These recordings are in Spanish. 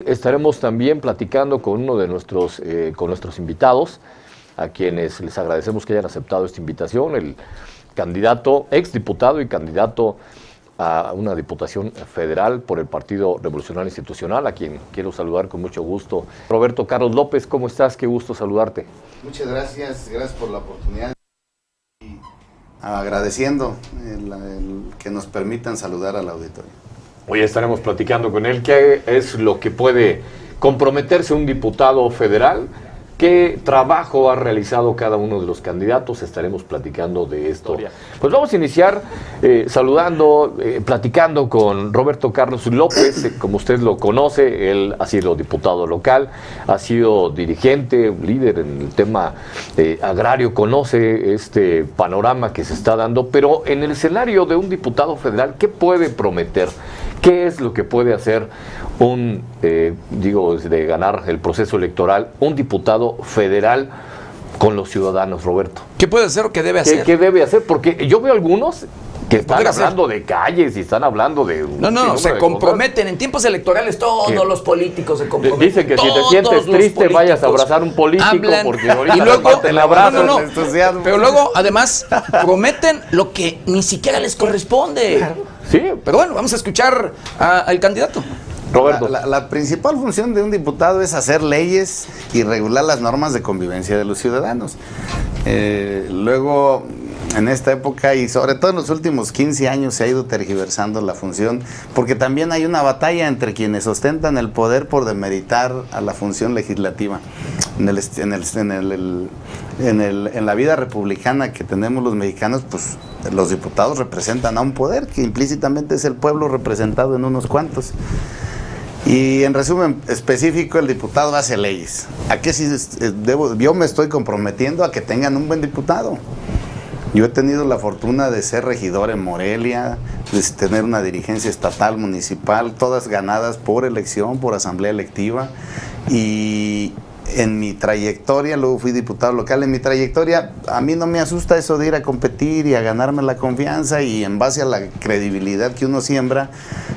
Estaremos también platicando con uno de nuestros invitados, a quienes les agradecemos que hayan aceptado esta invitación, el candidato, exdiputado y candidato a una diputación federal por el Partido Revolucionario Institucional, a quien quiero saludar con mucho gusto. Roberto Carlos López, ¿cómo estás? Qué gusto saludarte. Muchas gracias por la oportunidad y agradeciendo el que nos permitan saludar al auditorio. Hoy estaremos platicando con él qué es lo que puede comprometerse un diputado federal, qué trabajo ha realizado cada uno de los candidatos. Estaremos platicando de esto. Pues vamos a iniciar platicando con Roberto Carlos López. Como usted lo conoce, él ha sido diputado local, ha sido dirigente, líder en el tema agrario, conoce este panorama que se está dando, pero en el escenario de un diputado federal, ¿qué puede prometer? ¿Qué es lo que puede hacer de ganar el proceso electoral, un diputado federal con los ciudadanos, Roberto? ¿Qué puede hacer o qué debe hacer? ¿Qué debe hacer? Porque yo veo algunos que están hablando de calles y están hablando de... No, se comprometen. En tiempos electorales todos los políticos se comprometen. Dicen que si te sientes triste vayas a abrazar a un político, hablan, porque ahorita y luego el abrazo. Pero luego, además, prometen lo que ni siquiera les corresponde. Claro. Sí. Pero bueno, vamos a escuchar al candidato. Roberto. La principal función de un diputado es hacer leyes y regular las normas de convivencia de los ciudadanos. Luego, en esta época y sobre todo en los últimos 15 años se ha ido tergiversando la función, porque también hay una batalla entre quienes ostentan el poder por demeritar a la función legislativa. En la vida republicana que tenemos los mexicanos, pues los diputados representan a un poder que implícitamente es el pueblo representado en unos cuantos. Y en resumen específico, el diputado hace leyes. ¿A qué yo me estoy comprometiendo a que tengan un buen diputado? Yo he tenido la fortuna de ser regidor en Morelia, de tener una dirigencia estatal, municipal, todas ganadas por elección, por asamblea electiva. Y en mi trayectoria, luego fui diputado local, en mi trayectoria a mí no me asusta eso de ir a competir y a ganarme la confianza y en base a la credibilidad que uno siembra,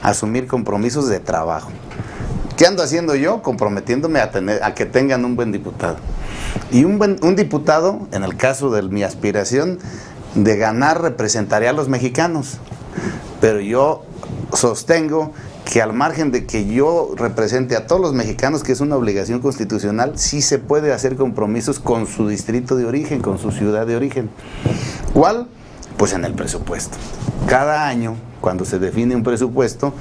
asumir compromisos de trabajo. ¿Qué ando haciendo yo? Comprometiéndome a que tengan un buen diputado. Y un diputado, en el caso de mi aspiración de ganar, representaría a los mexicanos. Pero yo sostengo que al margen de que yo represente a todos los mexicanos, que es una obligación constitucional, sí se puede hacer compromisos con su distrito de origen, con su ciudad de origen. ¿Cuál? Pues en el presupuesto. Cada año, cuando se define un presupuesto,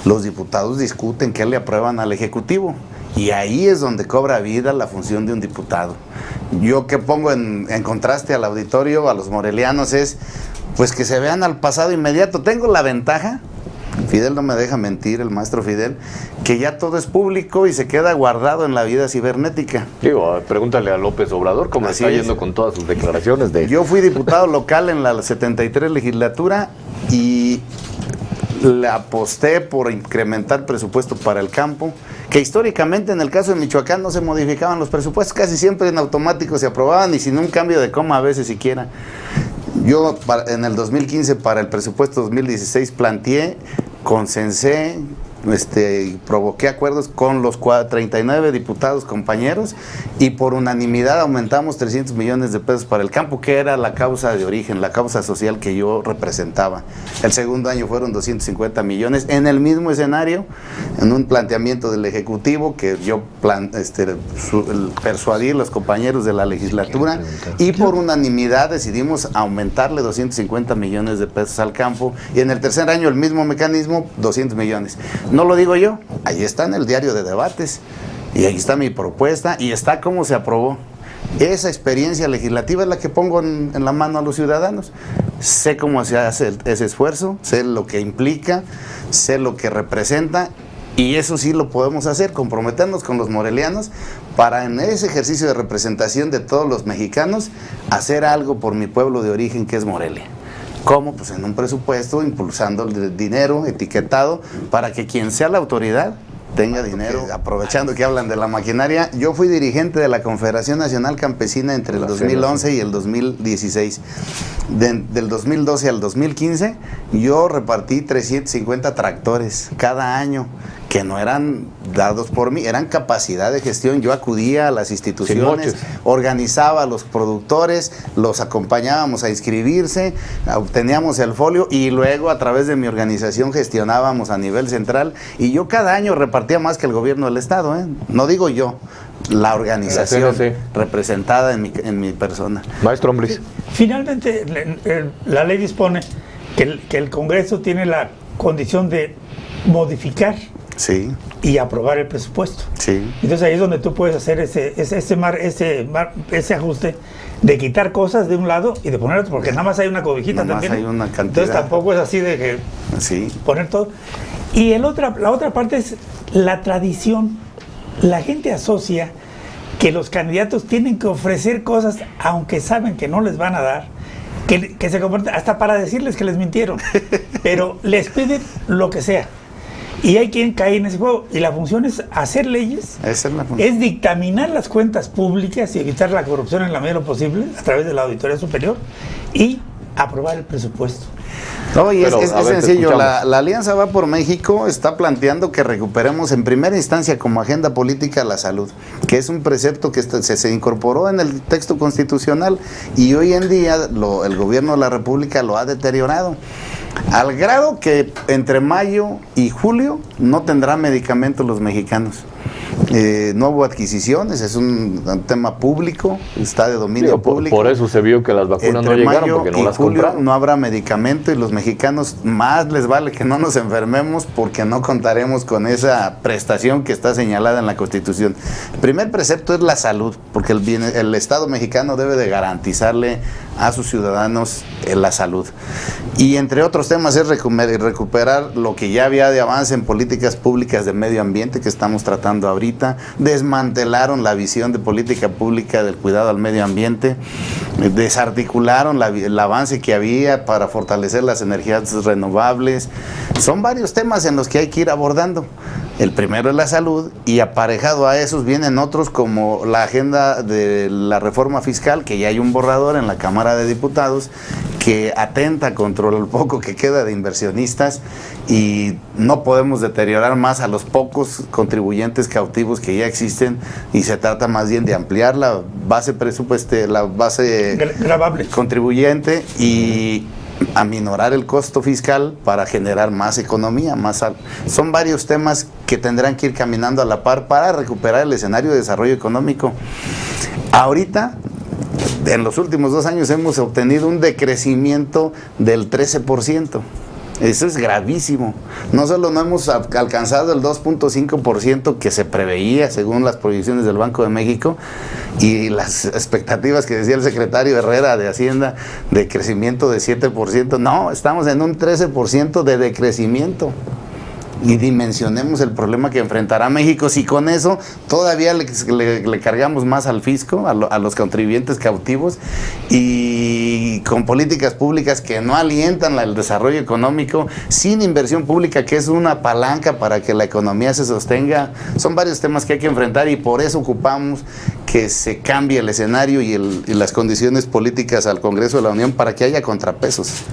los diputados discuten qué le aprueban al Ejecutivo. Y ahí es donde cobra vida la función de un diputado. Yo que pongo en contraste al auditorio, a los morelianos, es pues que se vean al pasado inmediato. Tengo la ventaja, Fidel no me deja mentir, el maestro Fidel, que ya todo es público y se queda guardado en la vida cibernética. Digo, pregúntale a López Obrador cómo está yendo con todas sus declaraciones de... Yo fui diputado local en la 73 legislatura y le aposté por incrementar presupuesto para el campo, que históricamente en el caso de Michoacán no se modificaban los presupuestos, casi siempre en automático se aprobaban y sin un cambio de coma a veces siquiera. Yo en el 2015 para el presupuesto 2016 planteé, consensé, provoqué acuerdos con los 39 diputados compañeros y por unanimidad aumentamos 300 millones de pesos para el campo, que era la causa de origen, la causa social que yo representaba. El segundo año fueron 250 millones en el mismo escenario, en un planteamiento del Ejecutivo que yo persuadí a los compañeros de la legislatura y por unanimidad decidimos aumentarle 250 millones de pesos al campo y en el tercer año el mismo mecanismo, 200 millones. No lo digo yo, ahí está en el diario de debates y ahí está mi propuesta y está cómo se aprobó. Esa experiencia legislativa es la que pongo en la mano a los ciudadanos. Sé cómo se hace ese esfuerzo, sé lo que implica, sé lo que representa y eso sí lo podemos hacer, comprometernos con los morelianos para en ese ejercicio de representación de todos los mexicanos hacer algo por mi pueblo de origen que es Morelia. ¿Cómo? Pues en un presupuesto, impulsando el dinero etiquetado para que quien sea la autoridad tenga dinero. Aprovechando que hablan de la maquinaria, yo fui dirigente de la Confederación Nacional Campesina entre el 2011 y el 2016. Del 2012 al 2015, yo repartí 350 tractores cada año, que no eran dados por mí, eran capacidad de gestión. Yo acudía a las instituciones, organizaba a los productores, los acompañábamos a inscribirse, obteníamos el folio y luego a través de mi organización gestionábamos a nivel central, y yo cada año repartía más que el gobierno del estado, no digo yo, la organización representada en mi persona. Maestro Ambriz. Finalmente, la ley dispone que el Congreso tiene la condición de modificar y aprobar el presupuesto. Entonces ahí es donde tú puedes hacer ese ajuste de quitar cosas de un lado y de poner otro, porque nada más hay una cobijita también. Hay una cantidad. Entonces tampoco es así de que poner todo. Y la otra parte es la tradición. La gente asocia que los candidatos tienen que ofrecer cosas aunque saben que no les van a dar, que se comporten hasta para decirles que les mintieron, pero les piden lo que sea. Y hay quien cae en ese juego, y la función es hacer leyes, es dictaminar las cuentas públicas y evitar la corrupción en la medida de lo posible a través de la Auditoría Superior y aprobar el presupuesto. No, y es sencillo, la Alianza Va por México está planteando que recuperemos en primera instancia como agenda política la salud, que es un precepto que se incorporó en el texto constitucional, y hoy en día el gobierno de la República lo ha deteriorado, al grado que entre mayo y julio no tendrán medicamentos los mexicanos. No hubo adquisiciones, es un tema público, está de dominio público. Por eso se vio que las vacunas no llegaron, porque no las compraron. No habrá medicamento, y los mexicanos más les vale que no nos enfermemos, porque no contaremos con esa prestación que está señalada en la Constitución. El primer precepto es la salud, porque el Estado mexicano debe de garantizarle a sus ciudadanos la salud. Y entre otros temas es recuperar lo que ya había de avance en políticas públicas de medio ambiente que estamos tratando ahorita. Desmantelaron la visión de política pública del cuidado al medio ambiente, desarticularon el avance que había para fortalecer las energías renovables. Son varios temas en los que hay que ir abordando. El primero es la salud, y aparejado a esos vienen otros como la agenda de la reforma fiscal, que ya hay un borrador en la Cámara de Diputados que atenta contra lo poco que queda de inversionistas, y no podemos deteriorar más a los pocos contribuyentes cautivos que ya existen, y se trata más bien de ampliar la base gravable contribuyente y aminorar el costo fiscal para generar más economía, son varios temas que tendrán que ir caminando a la par para recuperar el escenario de desarrollo económico. Ahorita, en los últimos 2 años hemos obtenido un decrecimiento del 13%. Eso es gravísimo. No solo no hemos alcanzado el 2.5% que se preveía según las proyecciones del Banco de México y las expectativas que decía el secretario Herrera de Hacienda de crecimiento de 7%. No, estamos en un 13% de decrecimiento. Y dimensionemos el problema que enfrentará México si con eso todavía le cargamos más al fisco, a los contribuyentes cautivos, y con políticas públicas que no alientan el desarrollo económico, sin inversión pública, que es una palanca para que la economía se sostenga. Son varios temas que hay que enfrentar, y por eso ocupamos que se cambie el escenario y las condiciones políticas al Congreso de la Unión para que haya contrapesos.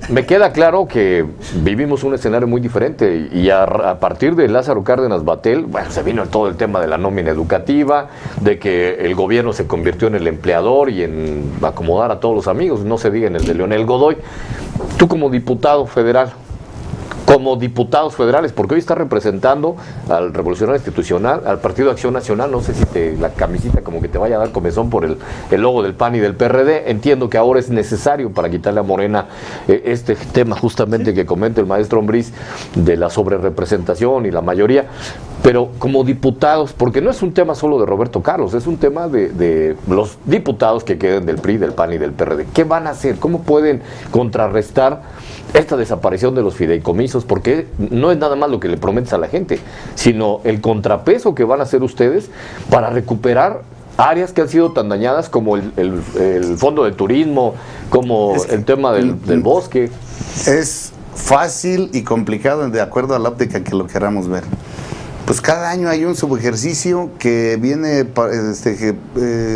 Me queda claro que vivimos un escenario muy diferente, y a partir de Lázaro Cárdenas Battel, bueno, se vino todo el tema de la nómina educativa, de que el gobierno se convirtió en el empleador y en acomodar a todos los amigos, no se diga en el de Leonel Godoy. Tú como diputado federal, como diputados federales, porque hoy está representando al Revolucionario Institucional, al Partido Acción Nacional, no sé si la camisita como que te vaya a dar comezón por el logo del PAN y del PRD, entiendo que ahora es necesario para quitarle a Morena este tema justamente que comenta el maestro Ambriz de la sobrerepresentación y la mayoría, pero como diputados, porque no es un tema solo de Roberto Carlos, es un tema de los diputados que queden del PRI, del PAN y del PRD. ¿Qué van a hacer? ¿Cómo pueden contrarrestar esta desaparición de los fideicomisos? Porque no es nada más lo que le prometes a la gente, sino el contrapeso que van a hacer ustedes para recuperar áreas que han sido tan dañadas como el fondo de turismo, como el tema del bosque. Es fácil y complicado de acuerdo a la óptica que lo queramos ver. Pues cada año hay un subejercicio que viene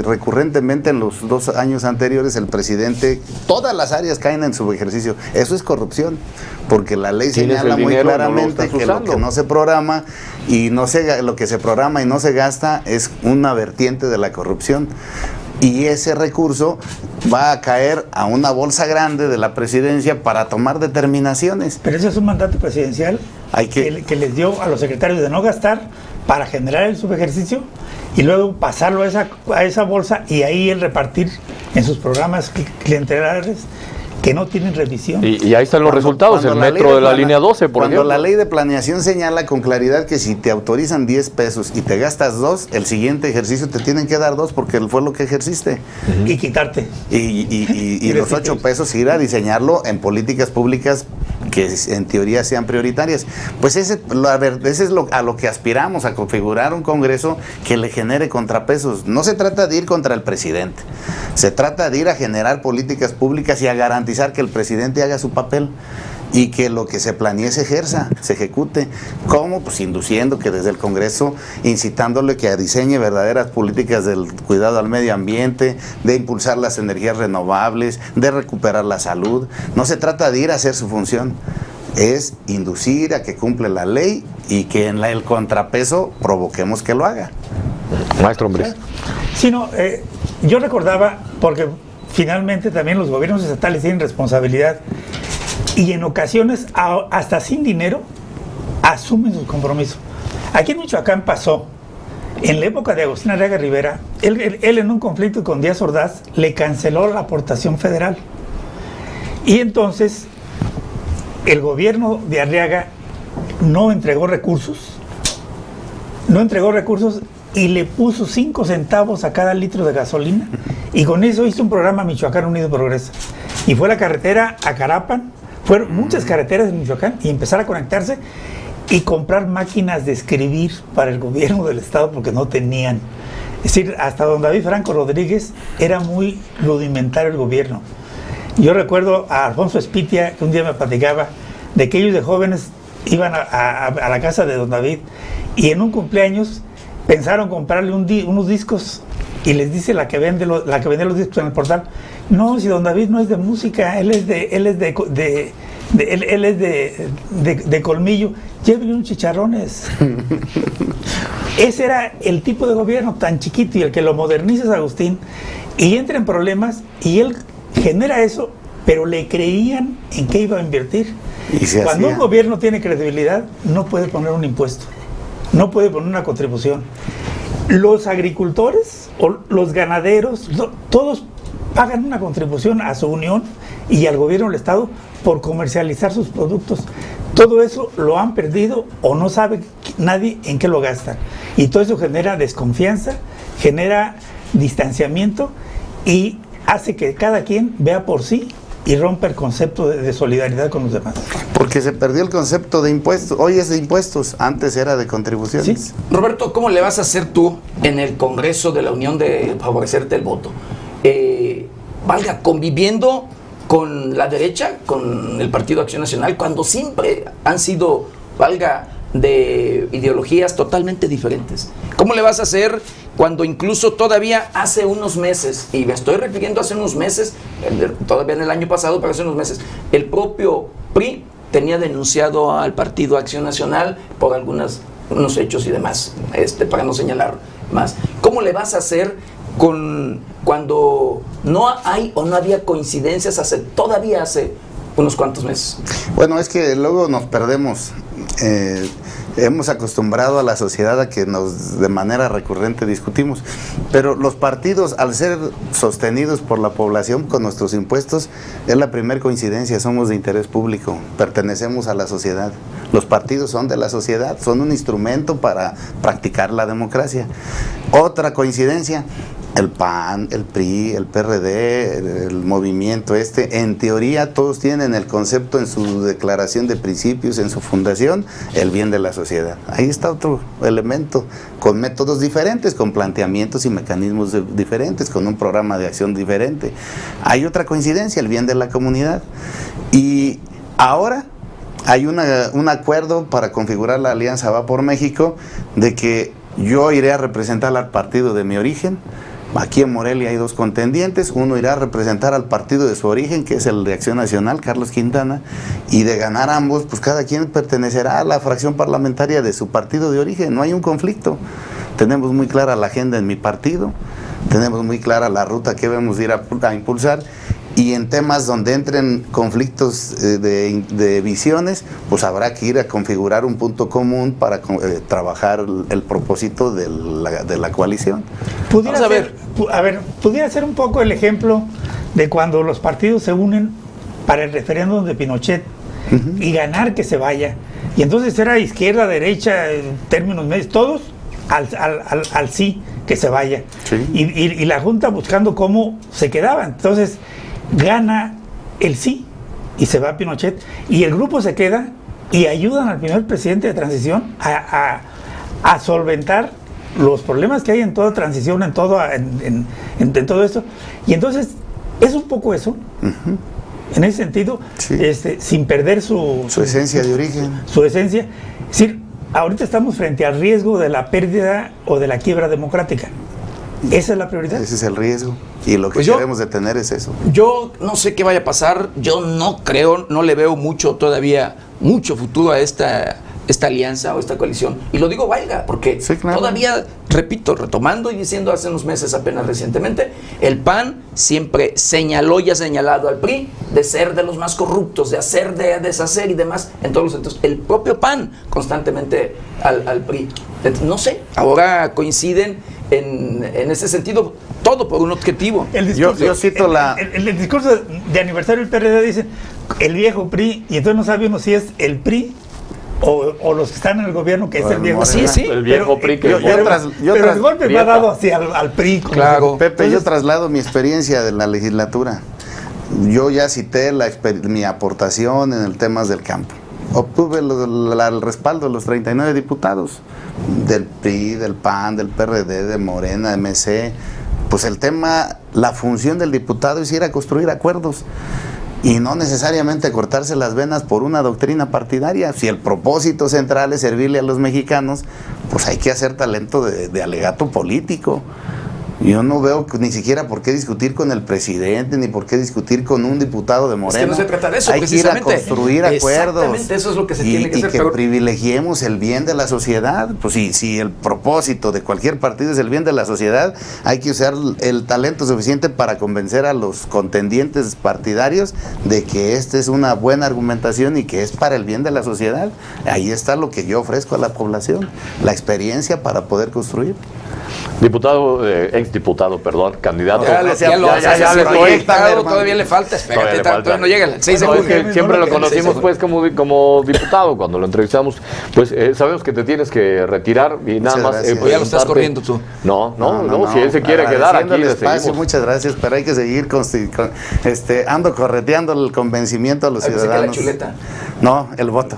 recurrentemente. En los 2 años anteriores el presidente, todas las áreas caen en subejercicio. Eso es corrupción, porque la ley señala muy claramente que lo que no se programa y lo que se programa y no se gasta es una vertiente de la corrupción. Y ese recurso va a caer a una bolsa grande de la presidencia para tomar determinaciones. Pero ese es un mandato presidencial que les dio a los secretarios de no gastar para generar el subejercicio y luego pasarlo a esa bolsa y ahí el repartir en sus programas clientelares que no tienen revisión. Y ahí están los resultados, el metro de la línea 12, por ejemplo. Cuando la ley de planeación señala con claridad que si te autorizan 10 pesos y te gastas 2, el siguiente ejercicio te tienen que dar 2 porque fue lo que ejerciste. Y quitarte. Y los 8 pesos ir a diseñarlo en políticas públicas que en teoría sean prioritarias. Pues ese es a lo que aspiramos, a configurar un Congreso que le genere contrapesos. No se trata de ir contra el presidente, se trata de ir a generar políticas públicas y a garantizar que el presidente haga su papel y que lo que se planee se ejerza, se ejecute. ¿Cómo? Pues induciendo que desde el Congreso, incitándole que diseñe verdaderas políticas del cuidado al medio ambiente, de impulsar las energías renovables, de recuperar la salud. No se trata de ir a hacer su función, es inducir a que cumple la ley y que en el contrapeso provoquemos que lo haga. Maestro Ambrís. Sí, no, yo recordaba, porque finalmente también los gobiernos estatales tienen responsabilidad y en ocasiones hasta sin dinero asumen sus compromisos. Aquí en Michoacán pasó, en la época de Agustín Arriaga Rivera, él en un conflicto con Díaz Ordaz le canceló la aportación federal y entonces el gobierno de Arriaga no entregó recursos y le puso 5 centavos a cada litro de gasolina y con eso hizo un programa Michoacán Unido Progresa. Y fue la carretera a Carapan, fueron muchas carreteras de Michoacán y empezar a conectarse y comprar máquinas de escribir para el gobierno del estado porque no tenían. Es decir, hasta don David Franco Rodríguez era muy rudimentario el gobierno. Yo recuerdo a Alfonso Espitia que un día me platicaba de que ellos de jóvenes iban a la casa de don David y en un cumpleaños pensaron comprarle unos discos y les dice la que vende los discos en el portal: no, si don David no es de música, él es de colmillo, llévele unos chicharrones. Ese era el tipo de gobierno tan chiquito y el que lo moderniza es Agustín y entra en problemas y él genera eso, pero le creían en qué iba a invertir. Cuando un gobierno tiene credibilidad no puede poner un impuesto, no puede poner una contribución. Los agricultores o los ganaderos, todos pagan una contribución a su unión y al gobierno del estado por comercializar sus productos. Todo eso lo han perdido o no sabe nadie en qué lo gastan. Y todo eso genera desconfianza, genera distanciamiento y hace que cada quien vea por sí y rompe el concepto de solidaridad con los demás. Porque se perdió el concepto de impuestos. Hoy es de impuestos, antes era de contribuciones. ¿Sí? Roberto, ¿cómo le vas a hacer tú en el Congreso de la Unión de favorecerte el voto? Conviviendo con la derecha, con el Partido Acción Nacional, cuando siempre han sido, de ideologías totalmente diferentes. ¿Cómo le vas a hacer cuando incluso todavía hace unos meses, y me estoy refiriendo hace unos meses, todavía en el año pasado, pero hace unos meses, el propio PRI tenía denunciado al Partido Acción Nacional por unos hechos y demás, para no señalar más? ¿Cómo le vas a hacer cuando no hay o no había coincidencias todavía hace unos cuantos meses? Bueno, es que luego nos perdemos. Hemos acostumbrado a la sociedad a que de manera recurrente discutimos, pero los partidos, al ser sostenidos por la población con nuestros impuestos, es la primera coincidencia: somos de interés público, pertenecemos a la sociedad. Los partidos son de la sociedad, son un instrumento para practicar la democracia. Otra coincidencia: el PAN, el PRI, el PRD, el movimiento en teoría todos tienen el concepto en su declaración de principios, en su fundación, el bien de la sociedad. Ahí está otro elemento, con métodos diferentes, con planteamientos y mecanismos diferentes, con un programa de acción diferente. Hay otra coincidencia: el bien de la comunidad. Y ahora hay un acuerdo para configurar la alianza Va por México, de que yo iré a representar al partido de mi origen. Aquí en Morelia hay 2 contendientes, uno irá a representar al partido de su origen, que es el de Acción Nacional, Carlos Quintana, y de ganar ambos, pues cada quien pertenecerá a la fracción parlamentaria de su partido de origen. No hay un conflicto. Tenemos muy clara la agenda en mi partido, tenemos muy clara la ruta que debemos ir a impulsar, y en temas donde entren conflictos de visiones, pues habrá que ir a configurar un punto común para trabajar el propósito de la coalición. Pudiera ser un poco el ejemplo de cuando los partidos se unen para el referéndum de Pinochet y ganar que se vaya. Y entonces era izquierda, derecha, en términos medios, todos al sí, que se vaya. Sí. Y la Junta buscando cómo se quedaban. Entonces gana el sí y se va Pinochet, y el grupo se queda y ayudan al primer presidente de transición a solventar los problemas que hay en toda transición, en todo esto. Y entonces es un poco eso, en ese sentido, sí, sin perder su esencia de origen. Su esencia. Es decir, ahorita estamos frente al riesgo de la pérdida o de la quiebra democrática. ¿Esa es la prioridad? Ese es el riesgo, y lo que queremos detener es eso. Yo no sé qué vaya a pasar, yo no le veo mucho futuro a esta alianza o esta coalición, y lo digo valga, porque sí, claro, todavía, repito, retomando y diciendo hace unos meses apenas recientemente, el PAN siempre señaló y ha señalado al PRI de ser de los más corruptos, de hacer, de deshacer y demás, en todos los sentidos. El propio PAN constantemente al PRI. No sé, ahora coinciden en ese sentido, todo por un objetivo. Yo cito el discurso de aniversario del PRD dice el viejo PRI, y entonces no sabe uno si es el PRI o los que están en el gobierno, que es el viejo PRI. Sí, el viejo PRI. Pero el golpe va dado hacia al PRI. Claro. Pepe, yo traslado mi experiencia de la legislatura. Yo ya cité mi aportación en el temas del campo. Obtuve el respaldo de los 39 diputados del PRI, del PAN, del PRD, de Morena, MC. Pues el tema, la función del diputado es ir a construir acuerdos y no necesariamente cortarse las venas por una doctrina partidaria. Si el propósito central es servirle a los mexicanos, pues hay que hacer talento de alegato político. Yo no veo ni siquiera por qué discutir con el presidente, ni por qué discutir con un diputado de Morena. Es que no se trata de eso, hay que ir a construir acuerdos. Exactamente, eso es lo que se tiene que hacer. Y que privilegiemos el bien de la sociedad. Pues si el propósito de cualquier partido es el bien de la sociedad, hay que usar el talento suficiente para convencer a los contendientes partidarios de que esta es una buena argumentación y que es para el bien de la sociedad. Ahí está lo que yo ofrezco a la población, la experiencia para poder construir. Diputado, exdiputado, perdón, candidato. Todavía le falta, espérate, todavía no llega el 6 de julio. Siempre lo conocimos pues como diputado, cuando lo entrevistamos, pues sabemos que te tienes que retirar y nada más. Pues ya lo estás corriendo tú. No, si él se quiere quedar aquí, le seguimos. Muchas gracias, pero hay que seguir ando correteando el convencimiento a los ciudadanos. ¿Se queda la chuleta? No, el voto.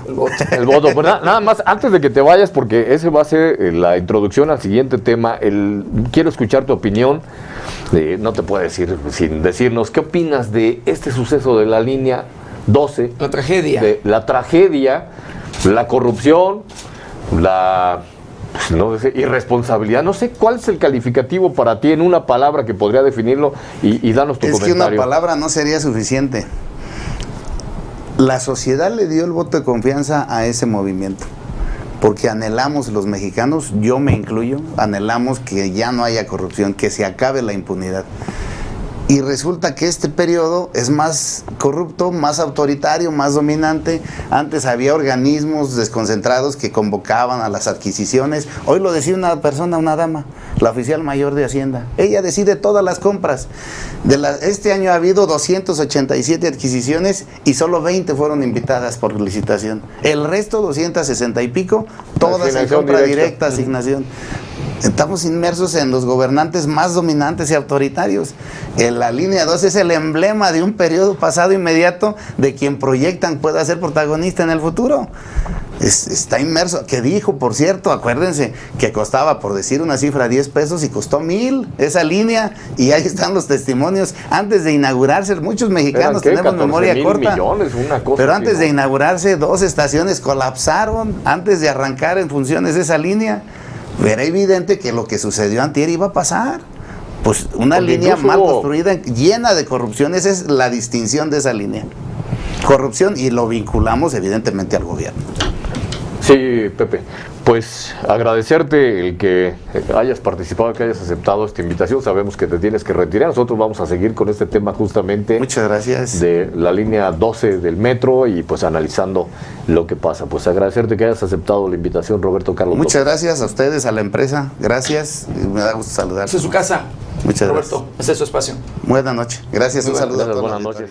El voto. Pues nada más, antes de que te vayas, porque ese va a ser la introducción al siguiente tema, quiero escuchar tu opinión. No te puedo decir sin decirnos qué opinas de este suceso de la línea 12. La tragedia. La tragedia, la corrupción, la irresponsabilidad. No sé cuál es el calificativo para ti en una palabra que podría definirlo y danos tu comentario. Es que una palabra no sería suficiente. La sociedad le dio el voto de confianza a ese movimiento, porque anhelamos los mexicanos, yo me incluyo, anhelamos que ya no haya corrupción, que se acabe la impunidad. Y resulta que este periodo es más corrupto, más autoritario, más dominante. Antes había organismos desconcentrados que convocaban a las adquisiciones. Hoy lo decía una persona, una dama, la oficial mayor de Hacienda. Ella decide todas las compras. Este año ha habido 287 adquisiciones y solo 20 fueron invitadas por licitación. El resto, 260 y pico, todas en compra directa, asignación. Estamos inmersos en los gobernantes más dominantes y autoritarios. La línea 2 es el emblema de un periodo pasado inmediato de quien proyectan pueda ser protagonista en el futuro. Está inmerso, que dijo, por cierto, acuérdense, que costaba, por decir una cifra, 10 pesos y costó 1,000 esa línea, y ahí están los testimonios. Antes de inaugurarse, muchos mexicanos tenemos memoria corta, millones, una cosa pero así, antes ¿no? de inaugurarse, 2 estaciones colapsaron, antes de arrancar en funciones esa línea. Era evidente que lo que sucedió antier iba a pasar. Pues una Porque línea incluso mal construida, llena de corrupción, esa es la distinción de esa línea. Corrupción, y lo vinculamos evidentemente al gobierno. Sí, Pepe, pues agradecerte el que hayas participado, que hayas aceptado esta invitación. Sabemos que te tienes que retirar. Nosotros vamos a seguir con este tema justamente. Muchas gracias. De la línea 12 del metro y pues analizando lo que pasa. Pues agradecerte que hayas aceptado la invitación, Roberto Carlos. Muchas gracias a ustedes, a la empresa. Gracias. Me da gusto saludar. Esa es su casa. Muchas Roberto, gracias. ese es su espacio. Buenas noches. Gracias. Un saludo a todos. Buenas noches.